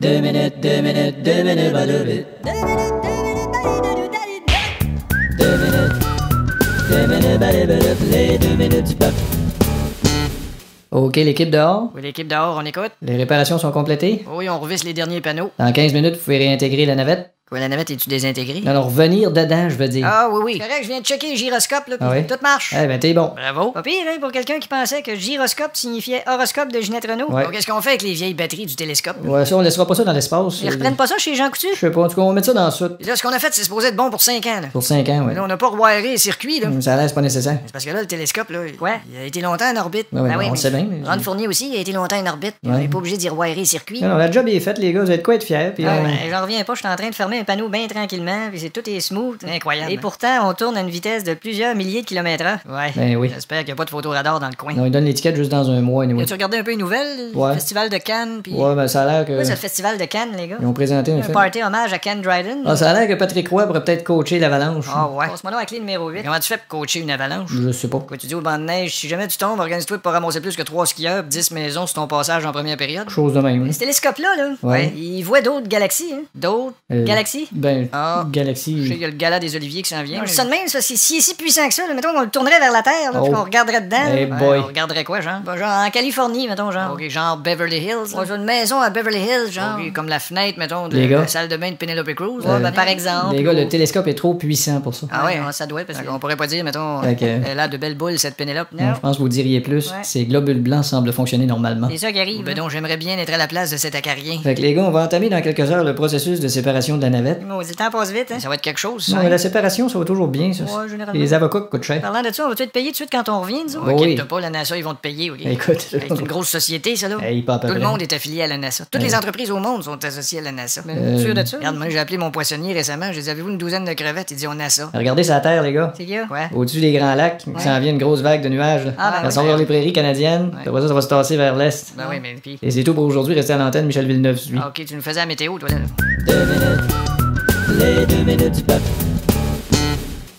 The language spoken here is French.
2 minutes, 2 minutes, 2 minutes, pas de vite. 2 minutes, 2 minutes, les 2 minutes du peuple. OK, l'équipe dehors? Oui, l'équipe dehors, on écoute. Les réparations sont complétées? Oui, on revisse les derniers panneaux. Dans 15 minutes, vous pouvez réintégrer la navette? Quoi, la navette, es-tu désintégrée? Non, revenir dedans, je veux dire. Ah oui, oui. C'est correct, je viens de checker le gyroscope, là, puis Ah oui? tout marche. Eh ben, t'es bon. Bravo. Pas pire, hein, pour quelqu'un qui pensait que gyroscope signifiait horoscope de Ginette Renault. Ouais. Donc, qu'est-ce qu'on fait avec les vieilles batteries du télescope? Ouais, ça, on laissera pas ça dans l'espace. Ils reprennent pas ça chez Jean Coutu? Je sais pas, en tout cas, on va mettre ça dans la soute. Et là, ce qu'on a fait, c'est supposé être bon pour 5 ans, là. Pour 5 ans, ouais. Mais là, on n'a pas rewiré les circuits, là. Ça a l'air, c'est pas nécessaire. C'est parce que là, le télescope, là, il a été longtemps en orbite. Ouais, on mais sait bien, mais- Ron Fournier aussi, il a été longtemps en orbite. Ouais. On n'est pas obligé d'y rewirer les circuits. Non, la job est faite, les gars, vous êtes quoi être fiers? Puis, Ouais, j'en reviens pas, je suis en train de fermer un panneau bien tranquillement, puis tout est smooth. Incroyable. Et pourtant, on tourne à une vitesse de plusieurs milliers de kilomètres/heure. Ouais. Ben oui. J'espère qu'il n'y a pas de photoradar dans le coin. Non, ils donnent l'étiquette juste dans un mois, anyway. As-tu regardé un peu les nouvelles? Ouais. Le festival de Cannes, puis... Ouais, ben ça a l'air que. Quoi, c'est le festival de Cannes, les gars? Ils ont présenté un Un film. party hommage à Ken Dryden. Ah, ça a l'air que Patrick Roy pourrait peut-être coacher l'Avalanche. Ah ouais. Passe-moi là à clé numéro 8. Comment tu fais pour coacher une avalanche? Je sais pas. Quoi, tu dis au banc de neige, si jamais tu tombes, organise-toi pour ramasser plus que 3 skieurs pis 10 maisons sur ton passage en première période. Chose de même. hein. Ce télescope-là, là, Ouais. il voit d'autres galaxies, hein? D'autres galaxies? Ben, Ah. Je sais Galaxie. qu'il y a le gala des Oliviers qui s'en vient. Je dis ça de même, ça, si si puissant que ça, là, mettons qu'on le tournerait vers la Terre, là, puis Oh. qu'on regarderait dedans. Hey là. boy. On regarderait quoi, genre? Ben, genre en Californie, mettons, genre. OK, genre Beverly Hills. Ouais, une maison à Beverly Hills, genre. OK, comme la fenêtre, mettons, de Les gars. la salle de bain de Penelope Cruz. Ouais, ben, par exemple. Les gars, ou- le télescope est trop puissant pour ça. Ah ouais, ça doit être, parce qu'on pourrait pas dire, mettons, Fait que- elle a de belles boules, cette Pénélope. Non, je pense que vous diriez plus. Ouais. Ces globules blancs semblent fonctionner normalement. C'est ça qui arrive. Ben donc, j'aimerais bien être à la place de cet acarien. Fait que les gars, on va entamer dans quelques heures le processus de séparation de la navette. Le temps passe vite, hein? Ça va être quelque chose, ça. Non, mais la séparation, ça va toujours bien, ça. Ouais, généralement. Les avocats coûtent cher. Parlant de ça, on va-tu être payé tout de suite quand on revient, disons? Oh oui. Inquiète-toi pas, la NASA, ils vont te payer, OK? Écoute, C'est une grosse société, ça, là. Hey, pas à peu Tout le près. monde est affilié à la NASA. Toutes les entreprises au monde sont associées à la NASA. Sûr de ça? Regarde, moi, j'ai appelé mon poissonnier récemment. J'ai dit, avez-vous une douzaine de crevettes? Il dit, on a ça. Regardez sa terre, les gars. C'est quoi? Ouais. Au-dessus des grands lacs, il s'en vient une grosse vague de nuages. Là. Ah, ben Ça oui. s'en va vers les prairies canadiennes. Ouais. Après ça, ça va se tasser vers l'est. Ben oui, mais puis. Et c'est tout pour aujourd'hui. Restez à l'antenne. Michel Villeneuve suit. Ah, OK, tu nous faisais la météo, toi, là. 2 minutes. Les 2 minutes du peuple.